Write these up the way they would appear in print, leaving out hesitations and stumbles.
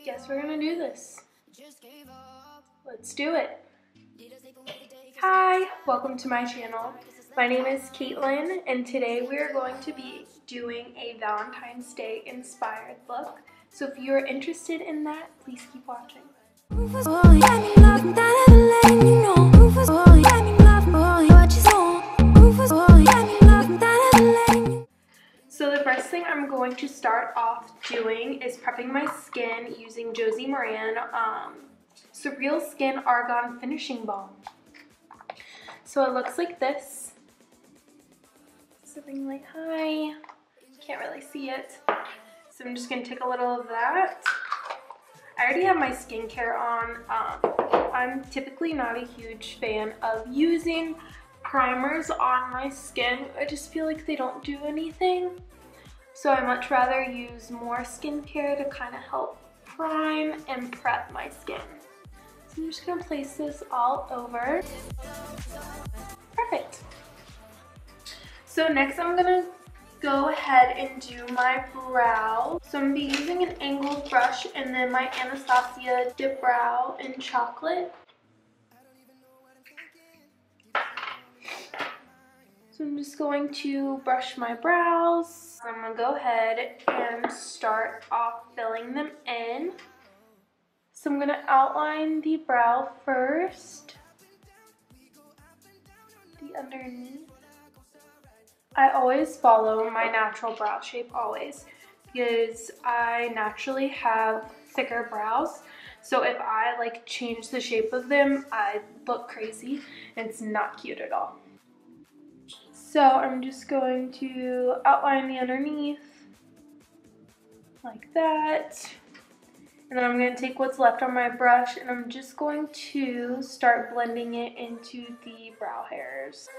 Guess we're gonna do this. Let's do it. Hi, welcome to my channel. My name is Kaitlyn, and today we are going to be doing a Valentine's Day inspired look. So if you are interested in that, please keep watching. So the first thing I'm going to start off doing is prepping my skin using Josie Maran Surreal Skin Argan Finishing Balm. So it looks like this. Something like, hi, can't really see it. So I'm just gonna take a little of that. I already have my skincare on. I'm typically not a huge fan of using primers on my skin. I just feel like they don't do anything. So I much rather use more skincare to kind of help prime and prep my skin. So I'm just gonna place this all over. Perfect. So next I'm gonna go ahead and do my brow. So I'm gonna be using an angled brush and then my Anastasia Dip Brow in Chocolate. So I'm just going to brush my brows. I'm gonna go ahead and start off filling them in. So I'm gonna outline the brow first, the underneath. I always follow my natural brow shape, always, because I naturally have thicker brows. So if I like change the shape of them, I look crazy and it's not cute at all. So I'm just going to outline the underneath like that. And then I'm going to take what's left on my brush and I'm just going to start blending it into the brow hairs.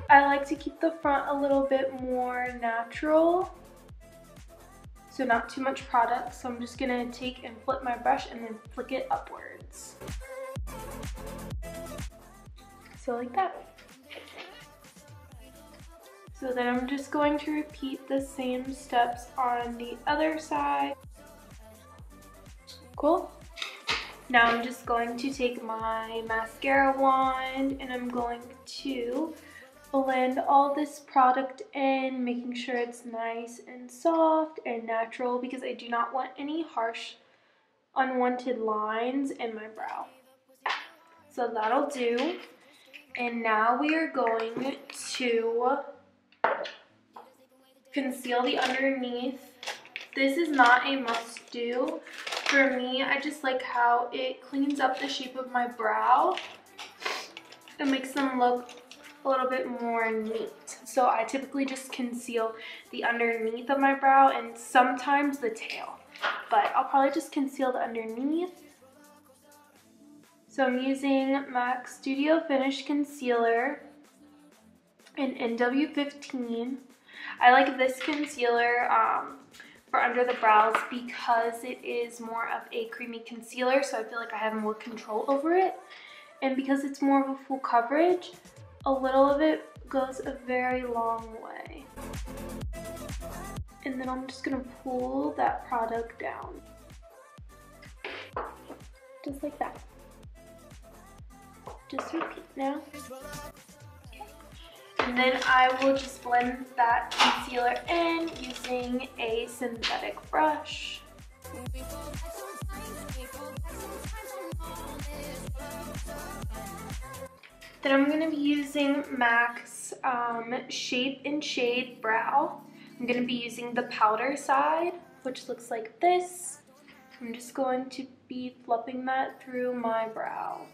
I like to keep the front a little bit more natural, so not too much product. So I'm just going to take and flip my brush and then flick it upwards. So like that. So then I'm just going to repeat the same steps on the other side. Cool. Now I'm just going to take my mascara wand and I'm going to blend all this product in, making sure it's nice and soft and natural because I do not want any harsh, unwanted lines in my brow. So that'll do. And now we are going to conceal the underneath. This is not a must do. For me, I just like how it cleans up the shape of my brow. It makes them look a little bit more neat. So I typically just conceal the underneath of my brow and sometimes the tail. But I'll probably just conceal the underneath. So I'm using MAC Studio Finish Concealer in NW15. I like this concealer for under the brows because it is more of a creamy concealer, so I feel like I have more control over it. And because it's more of a full coverage, a little of it goes a very long way. And then I'm just gonna pull that product down. Just like that. Just repeat now. And then I will just blend that concealer in using a synthetic brush. Then I'm going to be using MAC's Shape and Shade Brow. I'm going to be using the powder side, which looks like this. I'm just going to be fluffing that through my brow.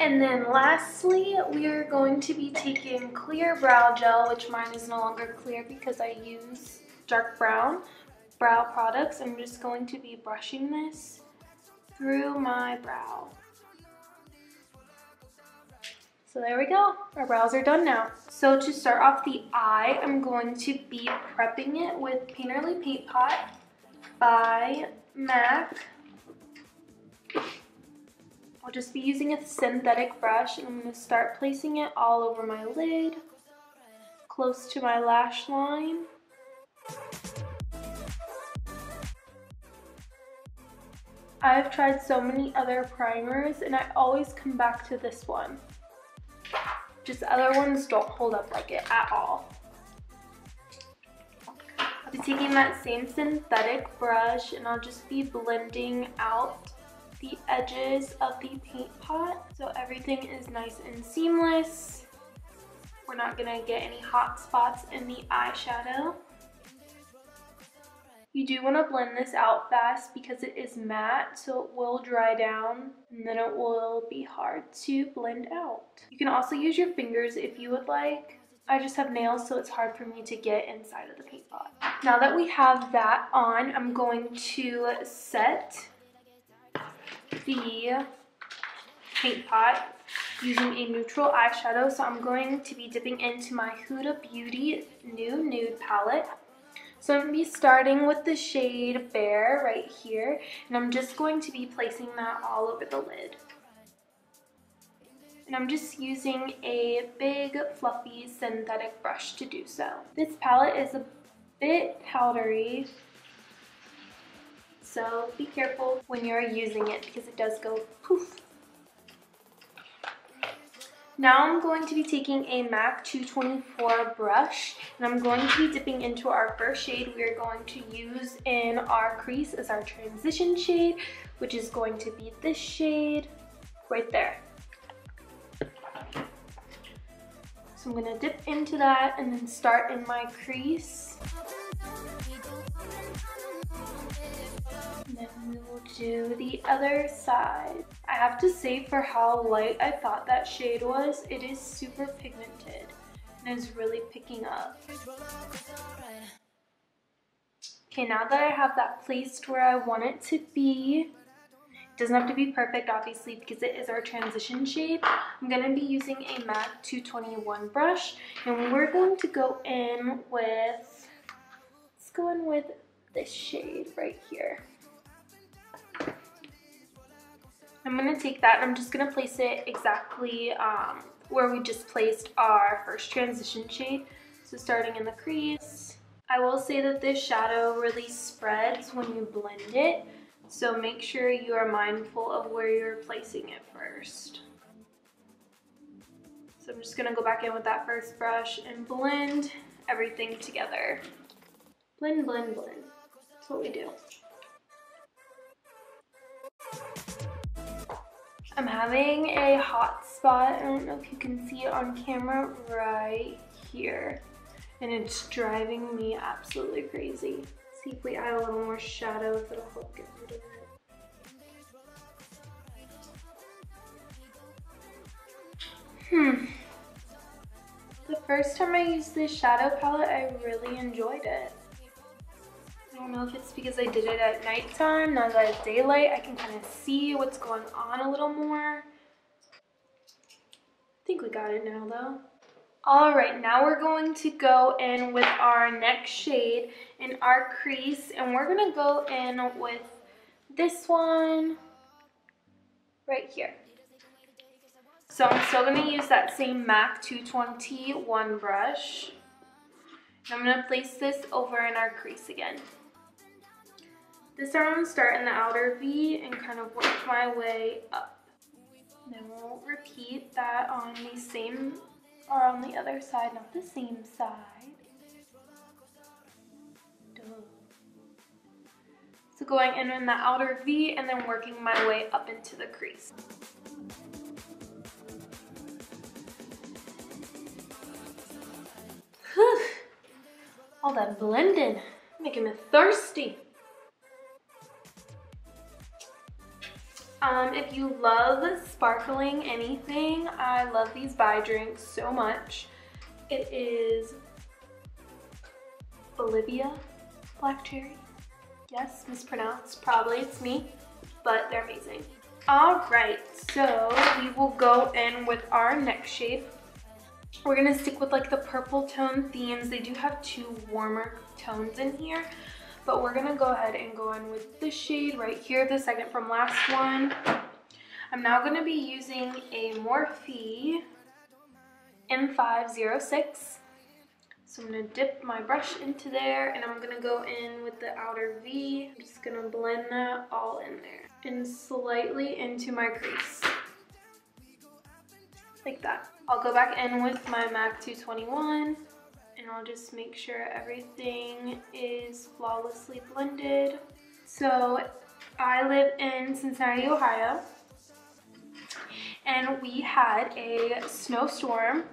And then lastly, we are going to be taking clear brow gel, which mine is no longer clear because I use dark brown brow products. I'm just going to be brushing this through my brow. So there we go, our brows are done now. So to start off the eye, I'm going to be prepping it with Painterly Paint Pot by MAC. I'll just be using a synthetic brush and I'm going to start placing it all over my lid. close to my lash line. I've tried so many other primers and I always come back to this one. Just other ones don't hold up like it at all. I'll be taking that same synthetic brush and I'll just be blending out the edges of the paint pot so everything is nice and seamless. We're not gonna get any hot spots in the eyeshadow. You do want to blend this out fast because it is matte, so it will dry down and then it will be hard to blend out. You can also use your fingers if you would like. I just have nails, so it's hard for me to get inside of the paint pot. Now that we have that on, I'm going to set the paint pot using a neutral eyeshadow. So I'm going to be dipping into my Huda Beauty New Nude palette. So I'm going to be starting with the shade Bare right here, and I'm just going to be placing that all over the lid. And I'm just using a big fluffy synthetic brush to do so. This palette is a bit powdery, so be careful when you're using it because it does go poof. Now I'm going to be taking a MAC 224 brush and I'm going to be dipping into our first shade we are going to use in our crease as our transition shade, which is going to be this shade right there. So I'm going to dip into that and then start in my crease. And then we will do the other side. I have to say, for how light I thought that shade was, it is super pigmented and is really picking up. Okay, now that I have that placed where I want it to be, it doesn't have to be perfect obviously because it is our transition shade. I'm going to be using a MAC 221 brush and we're going to go in with, let's go in with this shade right here. I'm going to take that and I'm just going to place it exactly where we just placed our first transition shade. So starting in the crease. I will say that this shadow really spreads when you blend it. So make sure you are mindful of where you're placing it first. So I'm just going to go back in with that first brush and blend everything together. Blend, blend, blend. That's what we do. I'm having a hot spot, I don't know if you can see it on camera, right here. And it's driving me absolutely crazy. Let's see if we add a little more shadow if it'll help get rid of it. The first time I used this shadow palette, I really enjoyed it. I don't know if it's because I did it at nighttime. Now that it's daylight, I can kind of see what's going on a little more. I think we got it now though. Alright, now we're going to go in with our next shade in our crease. And we're going to go in with this one right here. So I'm still going to use that same MAC 221 brush. And I'm going to place this over in our crease again. This time I'm going to start in the outer V and kind of work my way up. And then we'll repeat that on the same, or on the other side, not the same side. Duh. So going in the outer V and then working my way up into the crease. Whew. All that blending, making me thirsty. If you love sparkling anything, I love these buy drinks so much. It is Bolivia Black Cherry. Yes, mispronounced, probably, it's me, but they're amazing. Alright, so we will go in with our next shade. We're going to stick with like the purple tone themes. They do have two warmer tones in here. But we're going to go ahead and go in with this shade right here, the second from last one. I'm now going to be using a Morphe M506. So I'm gonna dip my brush into there and I'm gonna go in with the outer V. I'm just gonna blend that all in there and slightly into my crease. Like that. I'll go back in with my MAC 221 and I'll just make sure everything is flawlessly blended. So I live in Cincinnati, Ohio, and we had a snowstorm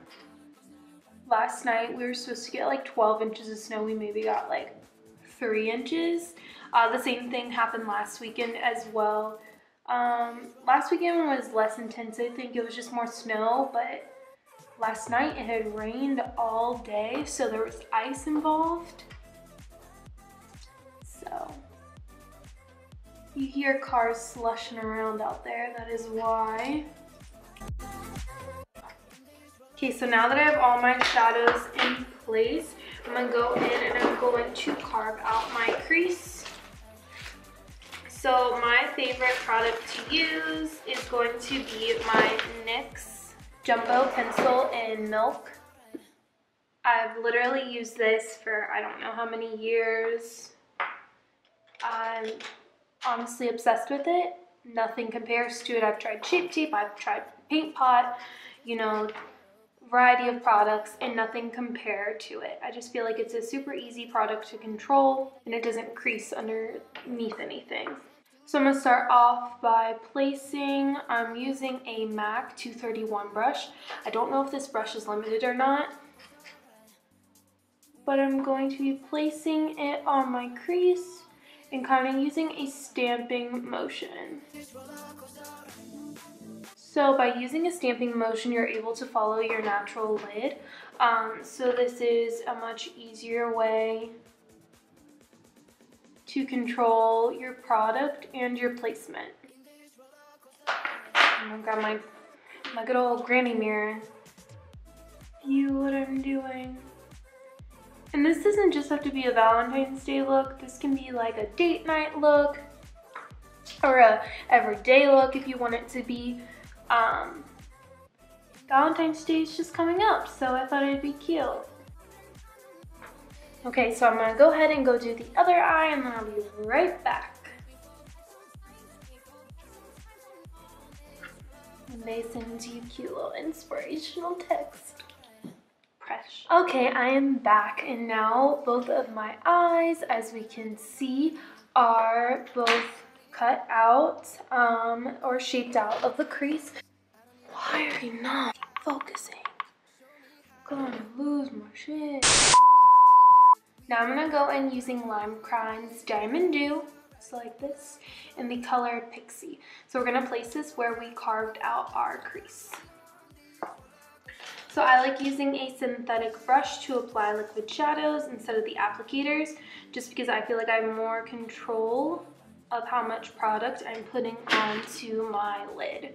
last night. We were supposed to get like 12 inches of snow. We maybe got like 3 inches. The same thing happened last weekend as well. Last weekend was less intense. I think it was just more snow, but last night it had rained all day, so there was ice involved. So you hear cars slushing around out there, that is why. Okay, so now that I have all my shadows in place, I'm gonna go in and I'm going to carve out my crease. So my favorite product to use is going to be my NYX Jumbo Pencil in Milk. I've literally used this for I don't know how many years. I'm honestly obsessed with it. Nothing compares to it. I've tried Shape Tape, I've tried Paint Pot, you know, variety of products, and nothing compared to it. I just feel like it's a super easy product to control and it doesn't crease underneath anything. So I'm gonna start off by placing, I'm using a MAC 231 brush. I don't know if this brush is limited or not, but I'm going to be placing it on my crease and kind of using a stamping motion. So by using a stamping motion, you're able to follow your natural lid. So this is a much easier way to control your product and your placement. And I've got my good old granny mirror. View what I'm doing. And this doesn't just have to be a Valentine's Day look. This can be like a date night look or a everyday look if you want it to be. Valentine's Day is just coming up, so I thought it'd be cute. Okay, so I'm gonna go ahead and go do the other eye and then I'll be right back. And they send you cute little inspirational text. Fresh. Okay, I am back and now both of my eyes, as we can see, are both cut out or shaped out of the crease. Why are you not focusing? I'm gonna lose my shit. Now I'm gonna go in using LimeCrime's Diamond Dew, just like this, in the color Pixie. So we're gonna place this where we carved out our crease. So I like using a synthetic brush to apply liquid shadows instead of the applicators, just because I feel like I have more control of how much product I'm putting onto my lid.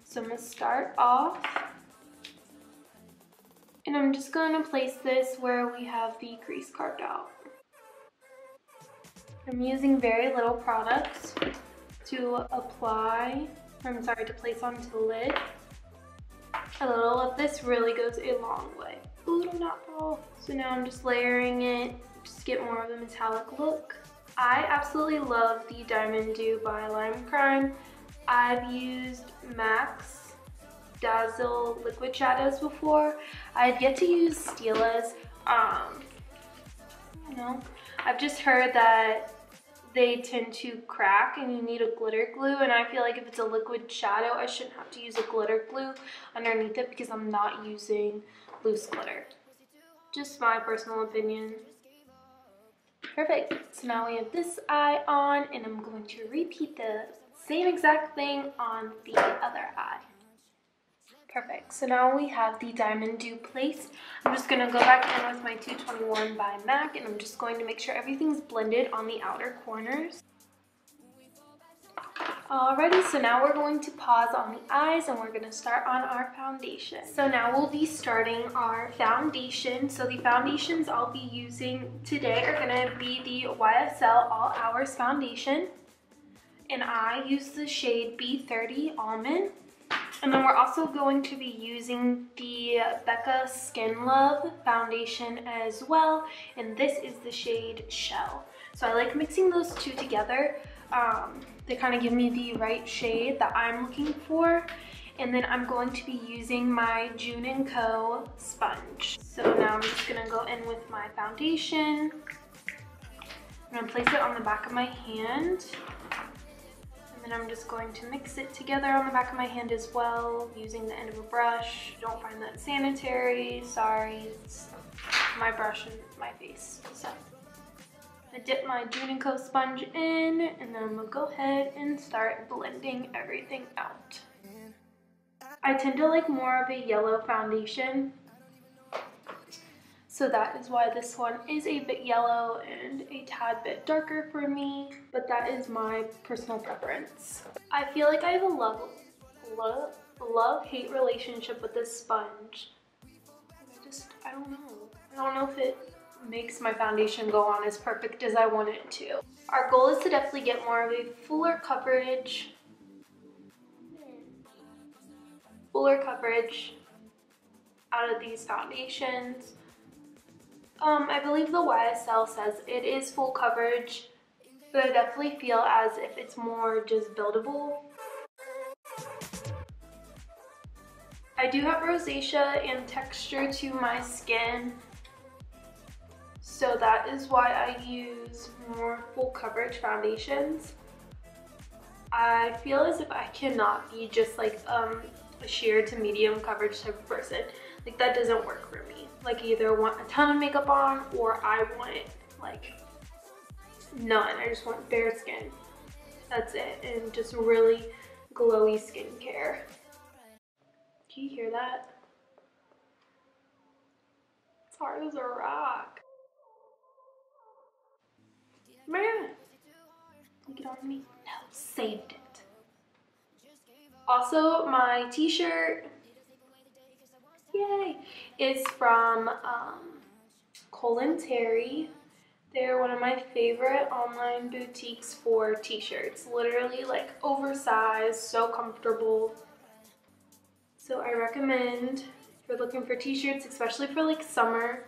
So I'm gonna start off and I'm just gonna place this where we have the crease carved out. I'm using very little product to apply, to place onto the lid. A little of this really goes a long way. Ooh, do not fall. So now I'm just layering it, just to get more of a metallic look. I absolutely love the Diamond Dew by LimeCrime. I've used MAC's Dazzle liquid shadows before. I've yet to use Stila's. I've just heard that they tend to crack and you need a glitter glue, and I feel like if it's a liquid shadow, I shouldn't have to use a glitter glue underneath it because I'm not using loose glitter. Just my personal opinion. Perfect. So now we have this eye on, and I'm going to repeat the same exact thing on the other eye. Perfect. So now we have the Diamond Dew placed. I'm just going to go back in with my 221 by MAC, and I'm just going to make sure everything's blended on the outer corners. Alrighty, so now we're going to pause on the eyes and we're going to start on our foundation. So now we'll be starting our foundation. So the foundations I'll be using today are going to be the YSL All Hours foundation. And I use the shade B30 Almond. And then we're also going to be using the BECCA Skin Love foundation as well, and this is the shade Shell. So I like mixing those two together. They kind of give me the right shade that I'm looking for. And then I'm going to be using my June & Co sponge. So now I'm just gonna go in with my foundation. I'm gonna place it on the back of my hand. And then I'm just going to mix it together on the back of my hand as well, using the end of a brush. Don't find that sanitary, sorry, it's my brush and my face. So I dip my June & Co sponge in, and then I'm gonna go ahead and start blending everything out. I tend to like more of a yellow foundation, so that is why this one is a bit yellow and a tad bit darker for me, but that is my personal preference. I feel like I have a love-hate relationship with this sponge. I don't know. I don't know if it makes my foundation go on as perfect as I want it to. Our goal is to definitely get more of a fuller coverage out of these foundations. I believe the YSL says it is full coverage, but I definitely feel as if it's more just buildable. I do have rosacea and texture to my skin, so that is why I use more full coverage foundations. I feel as if I cannot be just like a sheer to medium coverage type of person. Like, that doesn't work for me. Like, I either want a ton of makeup on, or I want like none. I just want bare skin. That's it. And just really glowy skincare. Do you hear that? It's hard as a rock. Man, take it on me. No, saved it. Also, my t-shirt, yay, is from Terry. They're one of my favorite online boutiques for t-shirts. Literally like oversized, so comfortable. So I recommend, if you're looking for t-shirts, especially for like summer,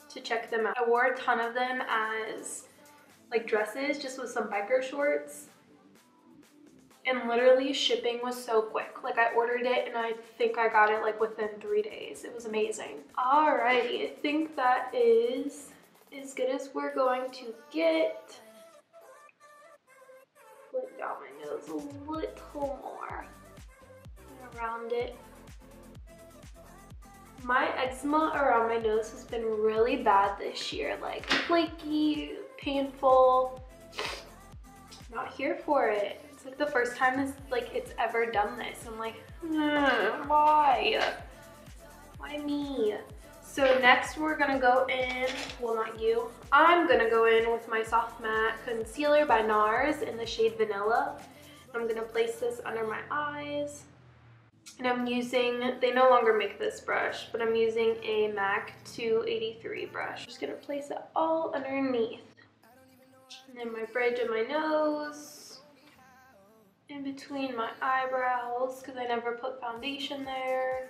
to check them out. I wore a ton of them as like dresses, just with some biker shorts. And literally shipping was so quick. Like, I ordered it and I think I got it like within 3 days. It was amazing. Alrighty, I think that is as good as we're going to get. Put down my nose a little more. Around it. My eczema around my nose has been really bad this year. Like, flaky, painful. Not here for it. It's like the first time it's ever done this. I'm like, why? Why me? So next we're gonna go in, well, not you, I'm gonna go in with my Soft Matte Concealer by Nars in the shade Vanilla. I'm gonna place this under my eyes. And I'm using, they no longer make this brush, but I'm using a MAC 283 brush. Just gonna place it all underneath. And then my bridge of my nose, in between my eyebrows, because I never put foundation there,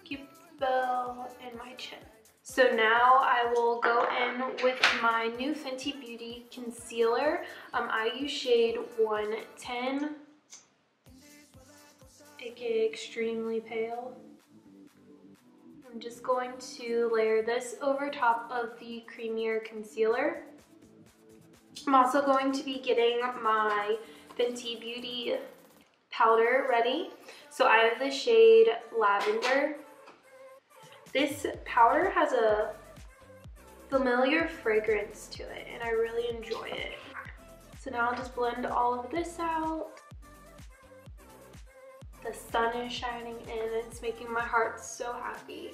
pupil, and my chin. So now I will go in with my new Fenty Beauty concealer. I use shade 110, aka extremely pale. I'm just going to layer this over top of the creamier concealer. I'm also going to be getting my Fenty Beauty powder ready. So I have the shade Lavender. This powder has a familiar fragrance to it, and I really enjoy it. So now I'll just blend all of this out. The sun is shining in, it's making my heart so happy.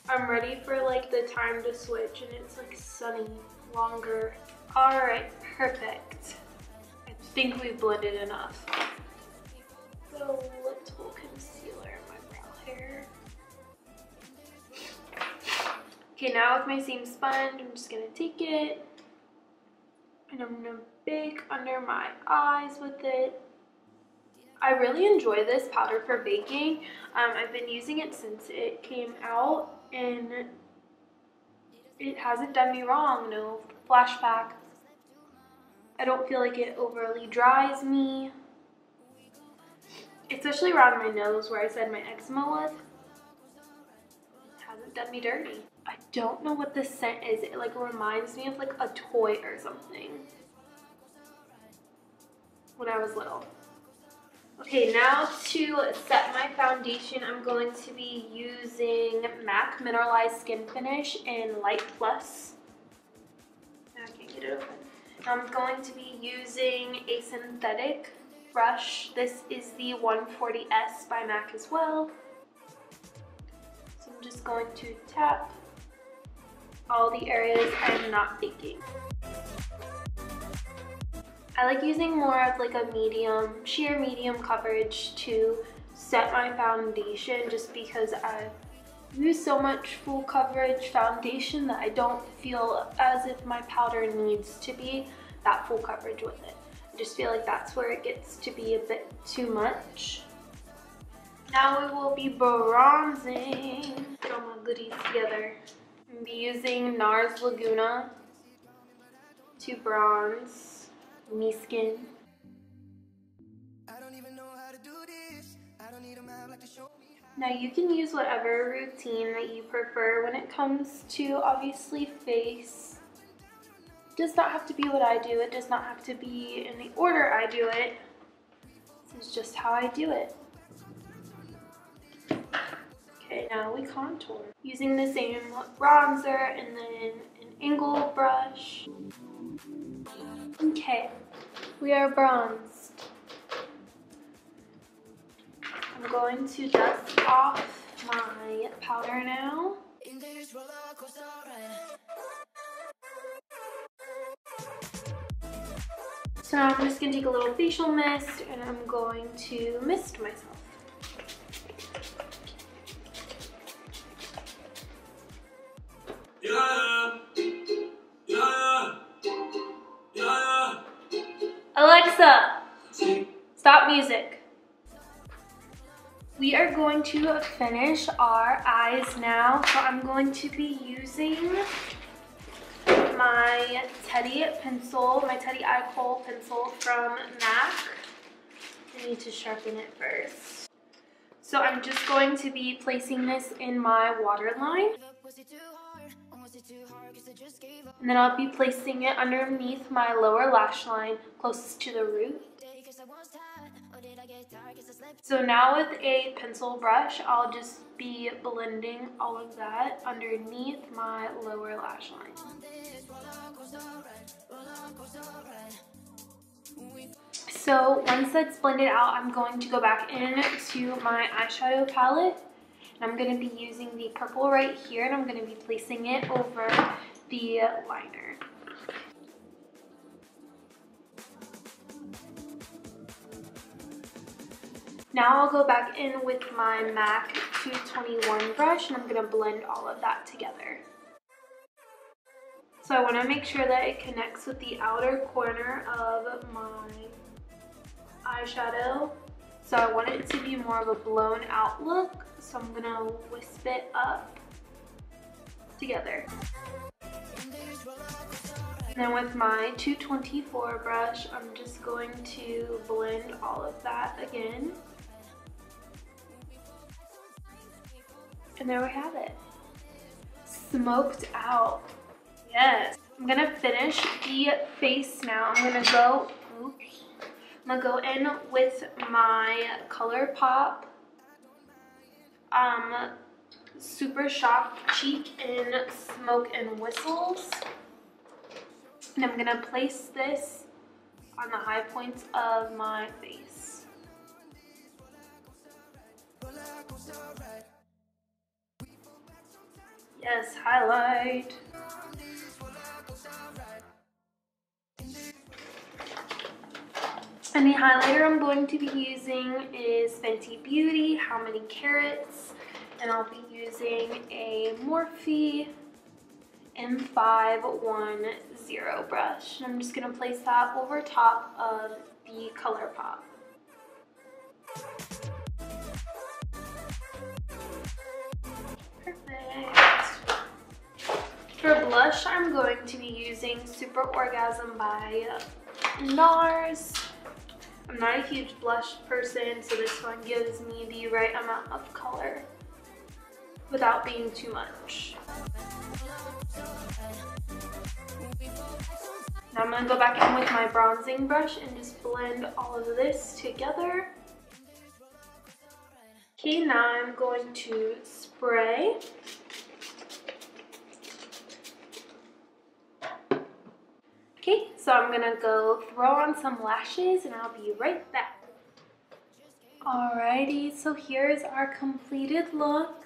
I'm ready for like the time to switch, and it's like sunny longer. Alright, perfect. I think we've blended enough. Put a little concealer in my brow hair. Okay, now with my same sponge, I'm just gonna take it and I'm gonna bake under my eyes with it. I really enjoy this powder for baking. I've been using it since it came out and it hasn't done me wrong. No flashback. I don't feel like it overly dries me, especially around my nose where I said my eczema was. It hasn't done me dirty. I don't know what this scent is. It like reminds me of like a toy or something when I was little. Okay, now to set my foundation, I'm going to be using MAC Mineralized Skinfinish in Light Plus. I can't get it open. I'm going to be using a synthetic brush. This is the 140S by MAC as well. So I'm just going to tap all the areas I'm not baking. I like using more of like a medium, sheer medium coverage to set my foundation, just because I use so much full coverage foundation that I don't feel as if my powder needs to be that full coverage with it. I just feel like that's where it gets to be a bit too much. Now we will be bronzing. Throw my goodies together. I'm going to be using Nars Laguna to bronze me skin. Now you can use whatever routine that you prefer when it comes to obviously face. It does not have to be what I do. It does not have to be in the order I do it. This is just how I do it. Okay, now we contour. Using the same bronzer and then an angle brush. Okay, we are bronzed. I'm going to dust off my powder now. So now I'm just going to take a little facial mist and I'm going to mist myself. Alexa, stop music. We are going to finish our eyes now, so I'm going to be using my Teddy pencil, my Teddy Eyekohl pencil from MAC. I need to sharpen it first. So I'm just going to be placing this in my waterline. And then I'll be placing it underneath my lower lash line, closest to the root. So now with a pencil brush, I'll just be blending all of that underneath my lower lash line. So once that's blended out, I'm going to go back into my eyeshadow palette. And I'm going to be using the purple right here, and I'm going to be placing it over the liner. Now I'll go back in with my MAC 221 brush, and I'm going to blend all of that together. So I want to make sure that it connects with the outer corner of my eyeshadow. So I want it to be more of a blown out look, so I'm going to wisp it up together. And then with my 224 brush, I'm just going to blend all of that again. And there we have it. Smoked out. Yes. I'm going to finish the face now. I'm going to go, in with my Colourpop Super Shock Cheek in Smoke and Whistles. And I'm going to place this on the high points of my face. Yes, highlight. And the highlighter I'm going to be using is Fenty Beauty, How Many Carats. And I'll be using a Morphe M510 brush. And I'm just going to place that over top of the Colourpop. blush, I'm going to be using Super Orgasm by Nars. I'm not a huge blush person, so this one gives me the right amount of color without being too much. Now I'm going to go back in with my bronzing brush and just blend all of this together. Okay, now I'm going to spray. Okay, so I'm gonna go throw on some lashes and I'll be right back. Alrighty, so here's our completed look.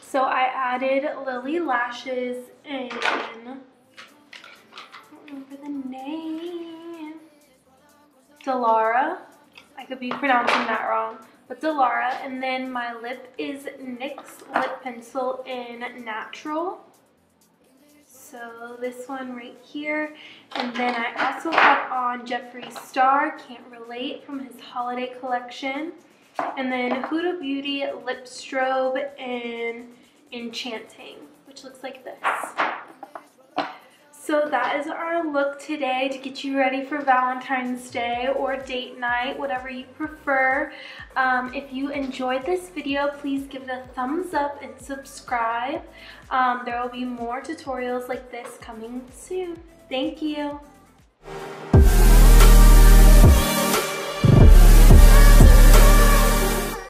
So I added Lily lashes in, I don't remember the name, Delara. I could be pronouncing that wrong, but Delara. And then my lip is NYX Lip Pencil in Natural. So this one right here. And then I also have on Jeffree Star, Can't Relate, from his holiday collection. And then Huda Beauty Lip Strobe in Enchanting, which looks like this. So that is our look today to get you ready for Valentine's Day or date night, whatever you prefer. If you enjoyed this video, please give it a thumbs up and subscribe. There will be more tutorials like this coming soon. Thank you.